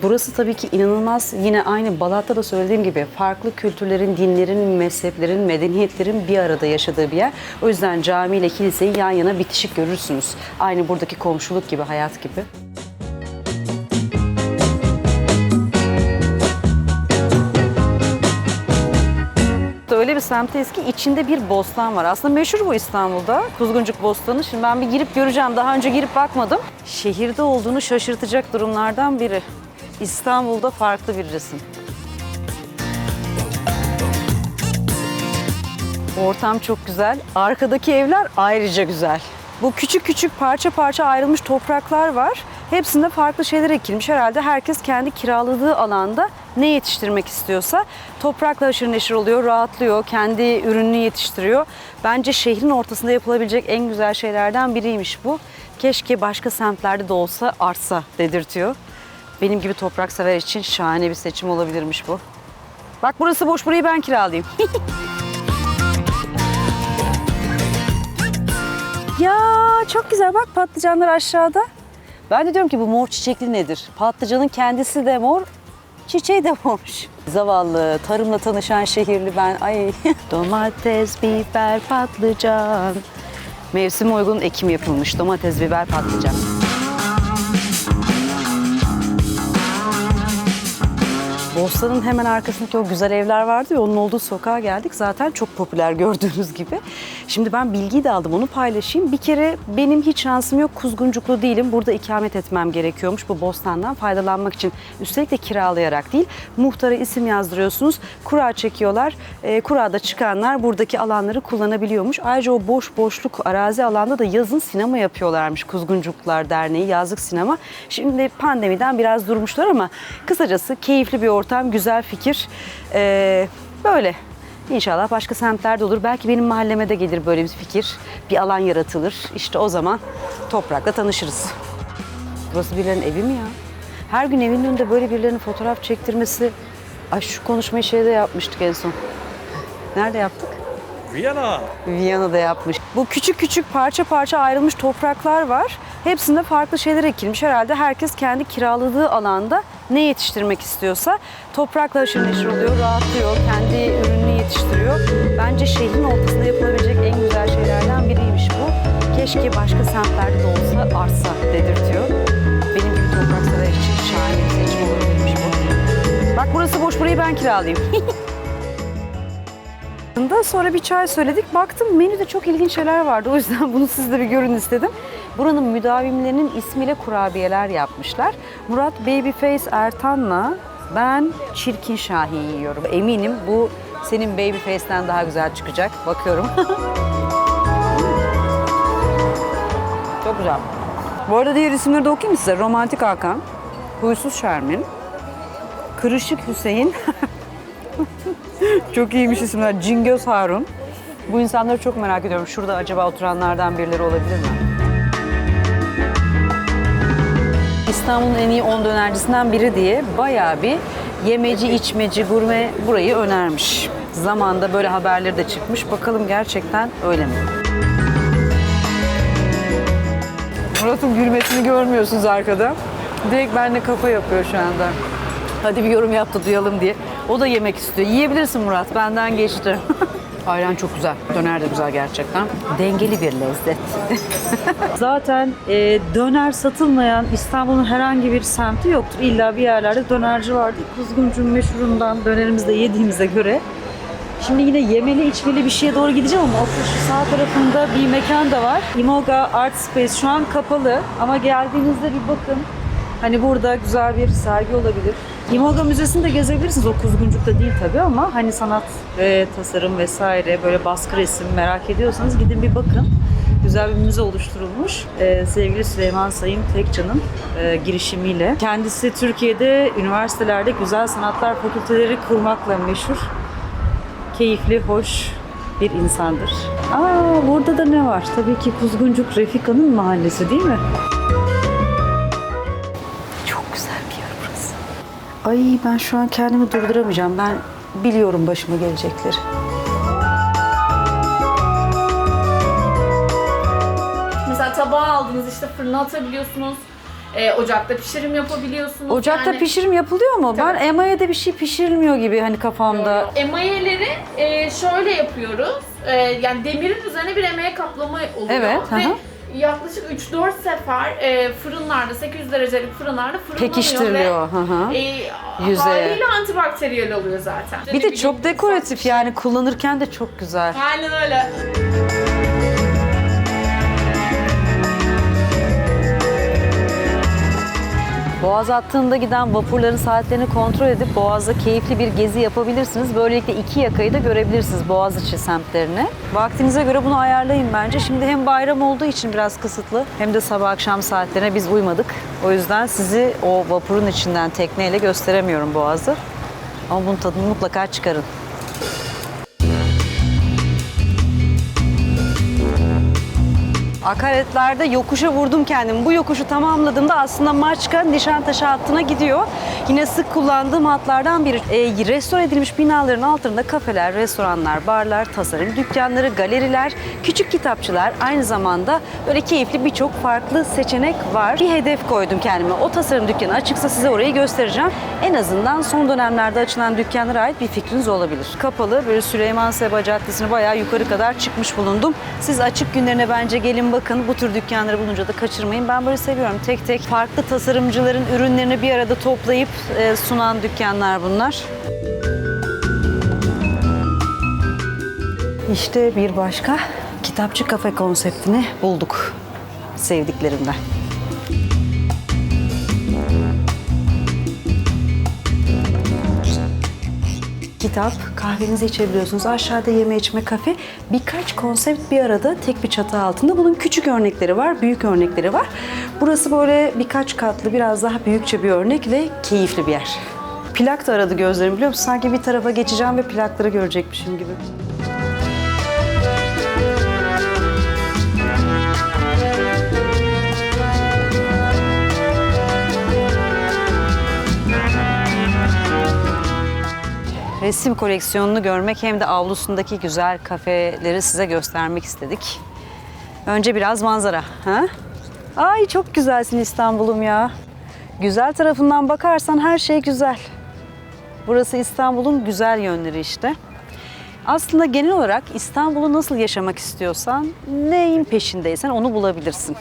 Burası tabii ki inanılmaz, yine aynı Balat'ta da söylediğim gibi farklı kültürlerin, dinlerin, mezheplerin, medeniyetlerin bir arada yaşadığı bir yer. O yüzden cami ile kiliseyi yan yana bitişik görürsünüz. Aynı buradaki komşuluk gibi, hayat gibi. Öyle bir semteyiz ki içinde bir bostan var. Aslında meşhur bu İstanbul'da. Kuzguncuk Bostanı. Şimdi ben bir girip göreceğim. Daha önce girip bakmadım. Şehirde olduğunu şaşırtacak durumlardan biri. İstanbul'da farklı bir resim. Ortam çok güzel. Arkadaki evler ayrıca güzel. Bu küçük küçük parça parça ayrılmış topraklar var. Hepsinde farklı şeyler ekilmiş. Herhalde herkes kendi kiraladığı alanda ne yetiştirmek istiyorsa toprakla haşır neşir oluyor, rahatlıyor, kendi ürününü yetiştiriyor. Bence şehrin ortasında yapılabilecek en güzel şeylerden biriymiş bu. Keşke başka semtlerde de olsa, artsa dedirtiyor. Benim gibi toprak sever için şahane bir seçim olabilirmiş bu. Bak burası boş, burayı ben kiralayayım. Ya çok güzel, bak patlıcanlar aşağıda. Ben de diyorum ki bu mor çiçekli nedir? Patlıcanın kendisi de mor, çiçeği de mormuş. Zavallı, tarımla tanışan şehirli ben. Ay domates, biber, patlıcan. Mevsime uygun ekim yapılmış. Domates, biber, patlıcan. Bostanın hemen arkasındaki o güzel evler vardı ya, onun olduğu sokağa geldik. Zaten çok popüler gördüğünüz gibi. Şimdi ben bilgiyi de aldım, onu paylaşayım. Bir kere benim hiç şansım yok, Kuzguncuklu değilim. Burada ikamet etmem gerekiyormuş bu bostandan faydalanmak için. Üstelik de kiralayarak değil. Muhtara isim yazdırıyorsunuz, kura çekiyorlar. Kurada çıkanlar buradaki alanları kullanabiliyormuş. Ayrıca o boşluk arazi alanda da yazın sinema yapıyorlarmış Kuzguncuklar Derneği, yazlık sinema. Şimdi pandemiden biraz durmuşlar ama kısacası keyifli bir ortam, güzel fikir. Böyle. İnşallah başka semtlerde olur. Belki benim mahalleme de gelir böyle bir fikir. Bir alan yaratılır. İşte o zaman toprakla tanışırız. Burası birilerinin evi mi ya? Her gün evinin önünde böyle birilerinin fotoğraf çektirmesi... Ay şu konuşmayı şeyde yapmıştık en son. Nerede yaptık? Viyana'da yapmış. Bu küçük küçük parça parça ayrılmış topraklar var. Hepsinde farklı şeyler ekilmiş. Herhalde herkes kendi kiraladığı alanda ne yetiştirmek istiyorsa toprakla haşır neşir oluyor, rahatlıyor, kendi ürününü yetiştiriyor. Bence şehrin ortasında yapılabilecek en güzel şeylerden biriymiş bu. Keşke başka semtlerde de olsa arsa dedirtiyor. Benim gibi toprak sever için şahane bir seçim olabilirmiş bu. Bak burası boş, burayı ben kiralayayım. Sonra bir çay söyledik. Baktım menüde çok ilginç şeyler vardı. O yüzden bunu siz de bir görün istedim. Buranın müdavimlerinin ismiyle kurabiyeler yapmışlar. Murat Babyface Ertan'la ben Çirkin Şahi yiyorum. Eminim bu senin Babyface'ten daha güzel çıkacak. Bakıyorum. Çok güzel. Bu arada diğer isimleri de okuyayım size. Romantik Hakan, Huysuz Şermin, Kırışık Hüseyin. Çok iyiymiş isimler. Cingöz Harun. Bu insanları çok merak ediyorum. Şurada acaba oturanlardan birileri olabilir mi? İstanbul'un en iyi 10 dönercisinden biri diye bayağı bir yemeci, içmeci, gurme burayı önermiş. Zamanında böyle haberleri de çıkmış. Bakalım gerçekten öyle mi? Murat'ın gülmesini görmüyorsunuz arkada. Direkt benimle kafa yapıyor şu anda. Hadi bir yorum yap da duyalım diye. O da yemek istiyor. Yiyebilirsin Murat, benden geçti. Ayran çok güzel, döner de güzel gerçekten. Dengeli bir lezzet. Zaten döner satılmayan İstanbul'un herhangi bir semti yoktur. İlla bir yerlerde dönerci vardır. Kuzguncuk'un meşhurundan dönerimizi de yediğimize göre. Şimdi yine yemeli içmeli bir şeye doğru gideceğim ama şu sağ tarafında bir mekan da var. Imoga Art Space şu an kapalı ama geldiğinizde bir bakın. Hani burada güzel bir sergi olabilir. Imoga Müzesi'ni de gezebilirsiniz. O Kuzguncuk'ta değil tabii ama hani sanat ve tasarım vesaire böyle baskı resim merak ediyorsanız gidin bir bakın. Güzel bir müze oluşturulmuş. Sevgili Süleyman Sayın Tekcan'ın girişimiyle. Kendisi Türkiye'de üniversitelerde güzel sanatlar fakülteleri kurmakla meşhur. Keyifli, hoş bir insandır. Burada da ne var? Tabii ki Kuzguncuk Refika'nın mahallesi değil mi? Ay ben şu an kendimi durduramayacağım. Ben biliyorum başıma gelecekleri. Mesela tabağı aldınız, işte fırına atabiliyorsunuz. Ocakta pişirim yapabiliyorsunuz. Ocakta yani... pişirim yapılıyor mu? Tabii. Ben emaye'de bir şey pişirilmiyor gibi hani kafamda. Emayeleri şöyle yapıyoruz. Yani demirin üzerine bir emaye kaplama oluyor. Evet. Ve yaklaşık 3-4 sefer fırınlarda, 800 derecelik fırınlarda fırınlanıyor pekiştiriliyor. ve haliyle antibakteriyel oluyor zaten. Bir de çok dekoratif yani kullanırken de çok güzel. Aynen öyle. Boğaz hattında giden vapurların saatlerini kontrol edip Boğaz'da keyifli bir gezi yapabilirsiniz. Böylelikle iki yakayı da görebilirsiniz Boğaziçi semtlerini. Vaktinize göre bunu ayarlayın bence. Şimdi hem bayram olduğu için biraz kısıtlı hem de sabah akşam saatlerine biz uymadık. O yüzden sizi o vapurun içinden tekneyle gösteremiyorum Boğaz'ı. Ama bunun tadını mutlaka çıkarın. Akaretlerde yokuşa vurdum kendimi. Bu yokuşu tamamladığımda aslında Maçka Nişantaşı hattına gidiyor. Yine sık kullandığım hatlardan biri. Restore edilmiş binaların altında kafeler, restoranlar, barlar, tasarım dükkanları, galeriler, küçük kitapçılar, aynı zamanda böyle keyifli birçok farklı seçenek var. Bir hedef koydum kendime. O tasarım dükkanı açıksa size orayı göstereceğim. En azından son dönemlerde açılan dükkanlara ait bir fikriniz olabilir. Kapalı, böyle Süleyman Seba Caddesi'ne bayağı yukarı kadar çıkmış bulundum. Siz açık günlerine bence gelin Gelin bakın, bu tür dükkanları bulunca da kaçırmayın. Ben böyle seviyorum. Tek tek farklı tasarımcıların ürünlerini bir arada toplayıp sunan dükkanlar bunlar. İşte bir başka kitapçı kafe konseptini bulduk sevdiklerimden. Kitap, kahvenizi içebiliyorsunuz. Aşağıda yeme içme kafe. Birkaç konsept bir arada tek bir çatı altında. Bunun küçük örnekleri var, büyük örnekleri var. Burası böyle birkaç katlı, biraz daha büyükçe bir örnek ve keyifli bir yer. Plak da aradı gözlerim, biliyor musun? Sanki bir tarafa geçeceğim ve plakları görecekmişim gibi. Resim koleksiyonunu görmek hem de avlusundaki güzel kafeleri size göstermek istedik. Önce biraz manzara. Ha? Ay çok güzelsin İstanbul'um ya. Güzel tarafından bakarsan her şey güzel. Burası İstanbul'un güzel yönleri işte. Aslında genel olarak İstanbul'u nasıl yaşamak istiyorsan, neyin peşindeysen onu bulabilirsin.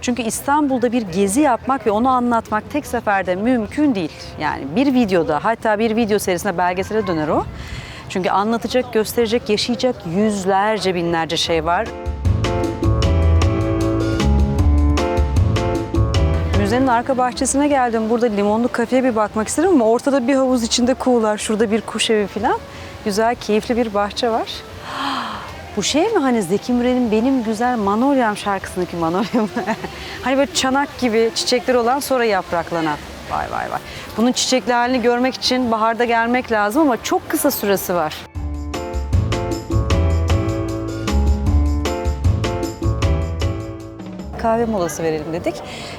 Çünkü İstanbul'da bir gezi yapmak ve onu anlatmak tek seferde mümkün değil. Yani bir videoda, hatta bir video serisinde belgesele döner o. Çünkü anlatacak, gösterecek, yaşayacak yüzlerce, binlerce şey var. Müzenin arka bahçesine geldim. Burada limonlu kafeye bir bakmak istedim ama ortada bir havuz, içinde kuğular, şurada bir kuş evi falan. Güzel, keyifli bir bahçe var. Bu şey mi, hani Zeki Müren'in Benim Güzel Manolyam şarkısındaki Manolyam? Hani böyle çanak gibi çiçekleri olan, sonra yapraklanan. Vay vay vay. Bunun çiçekli halini görmek için baharda gelmek lazım ama çok kısa süresi var. Kahve molası verelim dedik.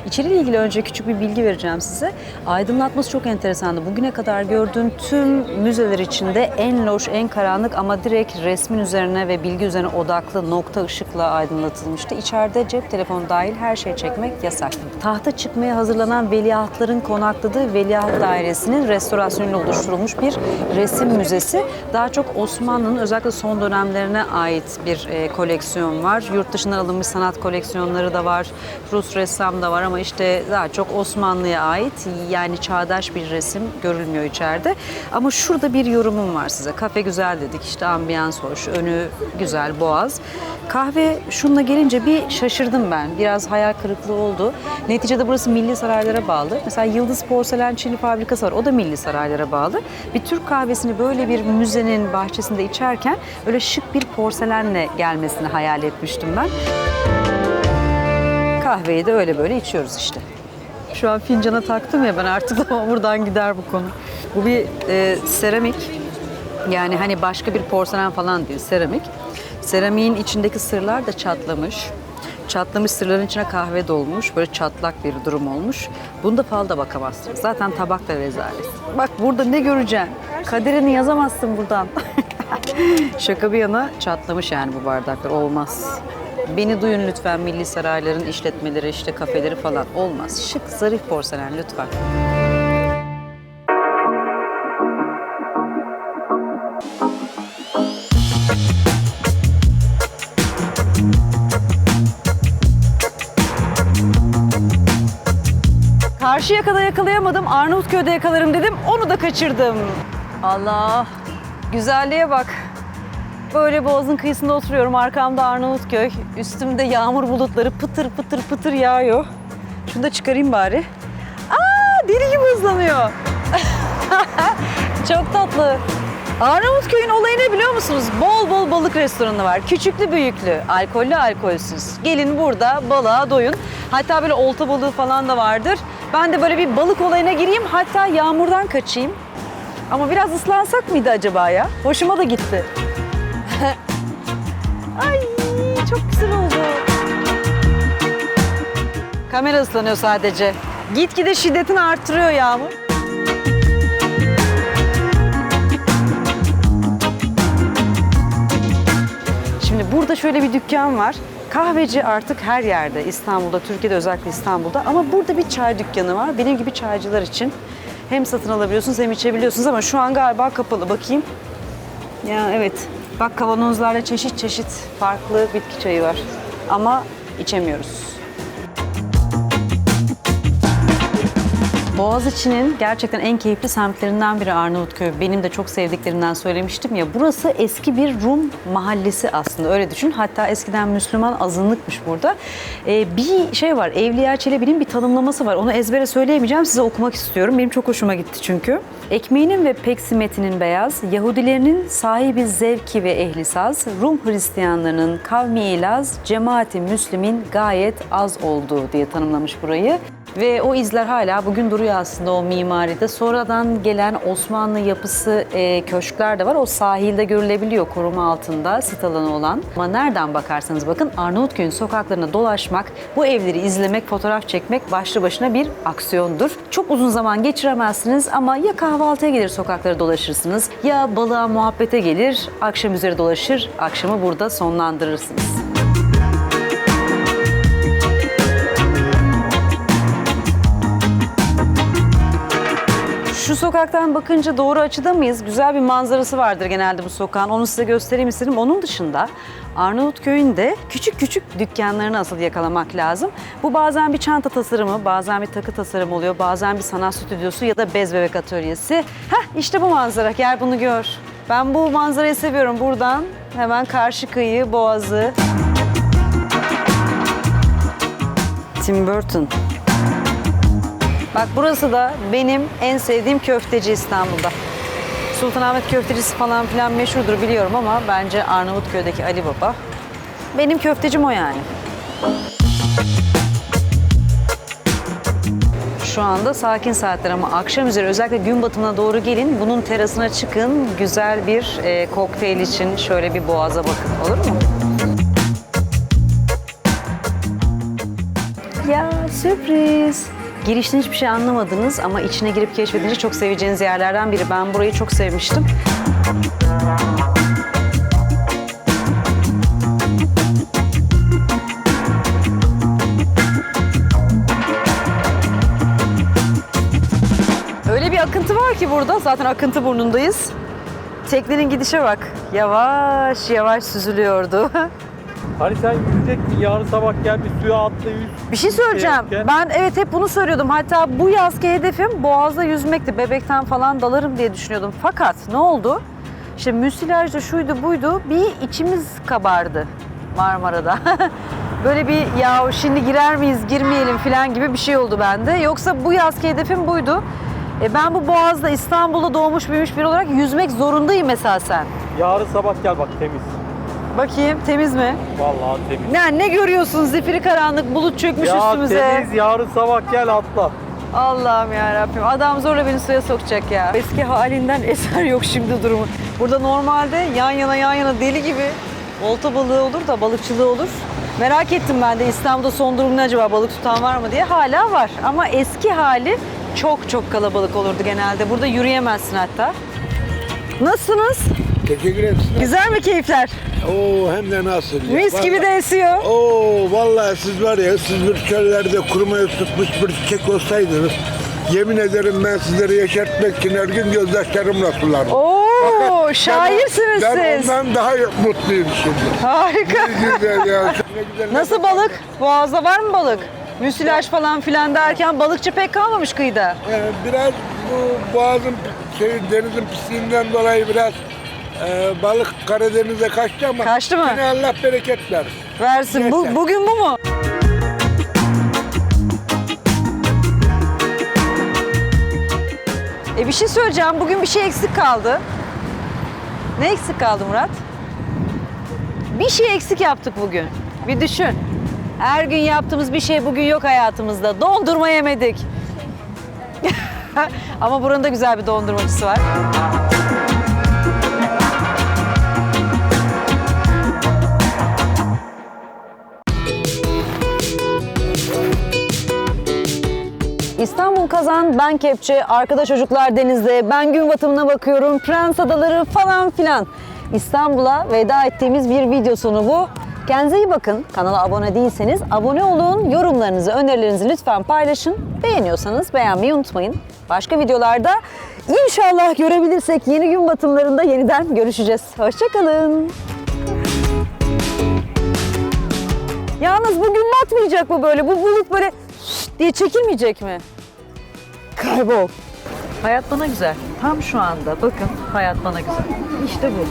İçeriyle ilgili önce küçük bir bilgi vereceğim size. Aydınlatması çok enteresandı. Bugüne kadar gördüğüm tüm müzeler içinde en loş, en karanlık ama direkt resmin üzerine ve bilgi üzerine odaklı nokta ışıkla aydınlatılmıştı. İçeride cep telefonu dahil her şey çekmek yasak. Tahta çıkmaya hazırlanan veliahtların konakladığı Veliaht Dairesi'nin restorasyonuyla oluşturulmuş bir resim müzesi. Daha çok Osmanlı'nın özellikle son dönemlerine ait bir koleksiyon var. Yurt dışından alınmış sanat koleksiyonları da var. Rus ressam da var ama işte daha çok Osmanlı'ya ait, yani çağdaş bir resim görülmüyor içeride. Ama şurada bir yorumum var size. Kafe güzel dedik, işte ambiyans hoş, önü güzel, boğaz. Kahve şununla gelince bir şaşırdım ben. Biraz hayal kırıklığı oldu. Neticede burası Milli Saraylara bağlı. Mesela Yıldız Porselen Çini Fabrikası var. O da Milli Saraylara bağlı. Bir Türk kahvesini böyle bir müzenin bahçesinde içerken öyle şık bir porselenle gelmesini hayal etmiştim ben. Kahveyi de öyle böyle içiyoruz işte. Şu an fincana taktım ya ben, artık da buradan gider bu konu. Bu bir seramik. Yani hani başka bir porselen falan değil, seramik. Seramiğin içindeki sırlar da çatlamış. Çatlamış sırların içine kahve dolmuş. Böyle çatlak bir durum olmuş. Bunda falda bakamazsınız. Zaten tabak da rezalet. Bak burada ne göreceksin? Kaderini yazamazsın buradan. Şaka bir yana çatlamış yani bu bardaklar. Olmaz. Beni duyun lütfen, milli sarayların işletmeleri, işte kafeleri falan. Olmaz. Şık, zarif porselen lütfen. Karşıyaka'da yakalayamadım, Arnavutköy'de yakalarım dedim, onu da kaçırdım. Allah, güzelliğe bak. Böyle Boğaz'ın kıyısında oturuyorum, arkamda Arnavutköy, üstümde yağmur bulutları pıtır pıtır pıtır yağıyor. Şunu da çıkarayım bari. Aa, deli gibi hızlanıyor. Çok tatlı. Arnavutköy'ün olayı ne biliyor musunuz? Bol bol balık restoranı var. Küçüklü büyüklü, alkollü alkolsüz. Gelin burada balığa doyun. Hatta böyle olta balığı falan da vardır. Ben de böyle bir balık olayına gireyim, hatta yağmurdan kaçayım. Ama biraz ıslansak mıydı acaba ya? Hoşuma da gitti. Ay çok güzel oldu. Kamera ıslanıyor sadece. Gitgide şiddetini arttırıyor yağmur. Şimdi burada şöyle bir dükkan var. Kahveci artık her yerde, İstanbul'da, Türkiye'de, özellikle İstanbul'da. Ama burada bir çay dükkanı var. Benim gibi çaycılar için. Hem satın alabiliyorsunuz hem içebiliyorsunuz ama şu an galiba kapalı. Bakayım. Ya evet. Bak kavanozlarda çeşit çeşit farklı bitki çayı var. Ama içemiyoruz. Boğaziçi'nin gerçekten en keyifli semtlerinden biri Arnavutköy. Benim de çok sevdiklerimden söylemiştim ya. Burası eski bir Rum mahallesi aslında, öyle düşün. Hatta eskiden Müslüman azınlıkmış burada. Bir şey var, Evliya Çelebi'nin bir tanımlaması var. Onu ezbere söyleyemeyeceğim, size okumak istiyorum. Benim çok hoşuma gitti çünkü. Ekmeğinin ve peksimetinin beyaz, Yahudilerinin sahibi zevki ve ehli saz, Rum Hristiyanlarının kavmi ilaz, cemaati Müslümin gayet az olduğu diye tanımlamış burayı. Ve o izler hala bugün duruyor aslında o mimaride. Sonradan gelen Osmanlı yapısı, köşkler de var. O sahilde görülebiliyor, koruma altında, sit alanı olan. Ama nereden bakarsanız bakın Arnavutköy'ün sokaklarına dolaşmak, bu evleri izlemek, fotoğraf çekmek başlı başına bir aksiyondur. Çok uzun zaman geçiremezsiniz ama ya kahvaltıya gelir sokaklara dolaşırsınız ya balığa muhabbete gelir, akşam üzeri dolaşır, akşamı burada sonlandırırsınız. Şu sokaktan bakınca doğru açıda mıyız? Güzel bir manzarası vardır genelde bu sokağın. Onu size göstereyim istedim. Onun dışında Arnavutköy'ün de küçük küçük dükkanlarını asıl yakalamak lazım. Bu bazen bir çanta tasarımı, bazen bir takı tasarımı oluyor, bazen bir sanat stüdyosu ya da bez bebek atölyesi. İşte bu manzara, gel bunu gör. Ben bu manzarayı seviyorum. Buradan hemen karşı kıyı, boğazı. Tim Burton. Bak burası da benim en sevdiğim köfteci İstanbul'da. Sultanahmet köftecisi falan filan meşhurdur biliyorum ama bence Arnavutköy'deki Ali Baba. Benim köftecim o yani. Şu anda sakin saatler ama akşam üzeri özellikle gün batımına doğru gelin. Bunun terasına çıkın. Güzel bir kokteyl için şöyle bir boğaza bakın. Olur mu? Ya sürpriz. Girişten hiçbir şey anlamadınız ama içine girip keşfedince çok seveceğiniz yerlerden biri. Ben burayı çok sevmiştim. Öyle bir akıntı var ki burada. Zaten akıntı burnundayız. Teknenin gidişe bak. Yavaş yavaş süzülüyordu. Hani sen yüzecektin, yarın sabah gel bir suya atla yüz. Bir şey söyleyeceğim. Ben evet hep bunu söylüyordum. Hatta bu yazki hedefim Boğaz'da yüzmekti. Bebekten falan dalarım diye düşünüyordum. Fakat ne oldu? İşte müsilajda şuydu buydu. Bir içimiz kabardı Marmara'da. Böyle bir ya şimdi girer miyiz girmeyelim falan gibi bir şey oldu bende. Yoksa bu yazki hedefim buydu. Ben bu Boğaz'da İstanbul'da doğmuş büyümüş biri olarak yüzmek zorundayım esasen. Yarın sabah gel bak temiz. Bakayım temiz mi? Vallahi temiz. Ne görüyorsun? Zifiri karanlık, bulut çökmüş üstümüze. Ya temiz, yarın sabah gel atla. Allah'ım yarabbim. Adam zorla beni suya sokacak ya. Eski halinden eser yok şimdi durumu. Burada normalde yan yana deli gibi olta balığı olur da balıkçılığı olur. Merak ettim ben de İstanbul'da son durum ne acaba, balık tutan var mı diye. Hala var ama eski hali çok kalabalık olurdu genelde. Burada yürüyemezsin hatta. Nasılsınız? Teşekkür ederim. Güzel mi keyifler? Oo hem de nasıl? Mis gibi de esiyor. Oo vallahi siz var ya, siz bir çöllerde kurumaya tutmuş bir çiçek olsaydınız, yemin ederim ben sizleri yeşertmek için her gün gözyaşlarımla sularım. Oo, şairsiniz ben siz. ondan daha mutluyum şimdi. Harika. Ne güzel ya. Ne güzel. Nasıl balık? Boğaz'da var mı balık? Müsilaj falan filan derken balıkçı pek kalmamış kıyıda. Biraz bu boğazın denizin pisliğinden dolayı biraz balık Karadeniz'e kaçtı ama Kaçtı mı? yine Allah bereket versin. Versin. Bugün bu mu? Bir şey söyleyeceğim. Bugün bir şey eksik kaldı. Ne eksik kaldı Murat? Bir şey eksik yaptık bugün. Bir düşün. Her gün yaptığımız bir şey bugün yok hayatımızda. Dondurma yemedik. Ama buranın da güzel bir dondurmacısı var. İstanbul Kazan, ben Kepçe, arkada çocuklar denizde, ben gün batımına bakıyorum, Prens Adaları falan filan. İstanbul'a veda ettiğimiz bir video sonu bu. Kendinize iyi bakın. Kanala abone değilseniz abone olun. Yorumlarınızı, önerilerinizi lütfen paylaşın. Beğeniyorsanız beğenmeyi unutmayın. Başka videolarda inşallah görebilirsek yeni gün batımlarında yeniden görüşeceğiz. Hoşça kalın. Yalnız bugün batmayacak mı böyle? Bu bulut böyle diye çekilmeyecek mi? Kaybol. Hayat bana güzel. Tam şu anda. Bakın hayat bana güzel. İşte bu.